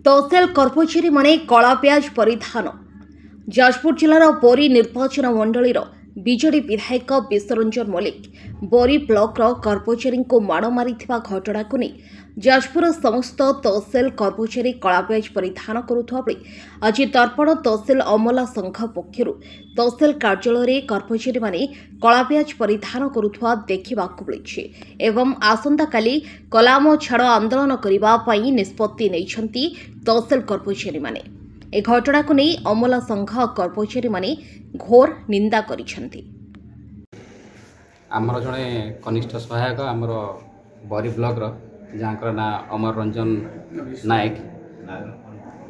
तहसील कर्मचारी माने कला प्याज परिधान। जाजपुर जिलार बोरी निर्वाचन मंडलीर बीजेडी विधायक विश्वरंजन मल्लिक बोरी ब्लॉक कर्मचारी को माड़ मारी घटना को नहीं जाजपुर समस्त तहसील कर्मचारी कला प्याज परिधान करुवा बेले आज दर्पण तहसील अमला संघ पक्षर तहसील कार्यालय कर्मचारी माने कला प्याज परिधान करुवा देखा मिली एवं आसंता काली कलाम छाड़ आंदोलन करने निष्पत्ति नहीं तहसील कर्मचारी माने। ए घटना को नहीं अमला संघ कर्मचारी माने घोर निंदा करिसेंती। आमर जड़े कनिष्ठ सहायक आमर बरी ब्लॉक जहाँ ना अमर रंजन नायक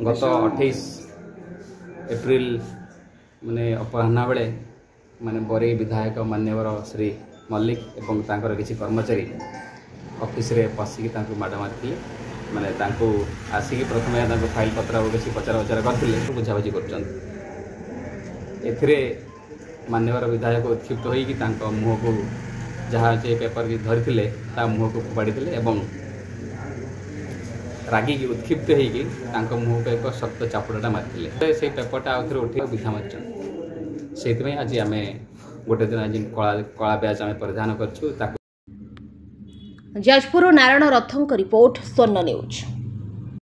गत 28 एप्रिल माने अपराह्न बेले माने बरी विधायक मान्यवर श्री मल्लिक एवं तांकर किसी कर्मचारी ऑफिस रे पशिकी माड़ मारी माने आसिक प्रथम फाइल पत्र किसी पचार उचार करते बुझाबुझी कर मान्यवर विधायक उत्क्षिप्त होकर मुह को जहाँ से पेपर की धरी मुह को फोपाड़ी एवं रागिकी उत्क्षिप्त होकर मुह को एक शक्त चापुड़ा मारी से पेपरटा आउ थे उठे विधा मारी से आज आम गोटे दिन आज कला ब्याज आम परिधान कर। जाजपुर नारायण रथों रिपोर्ट स्वर्ण न्यूज।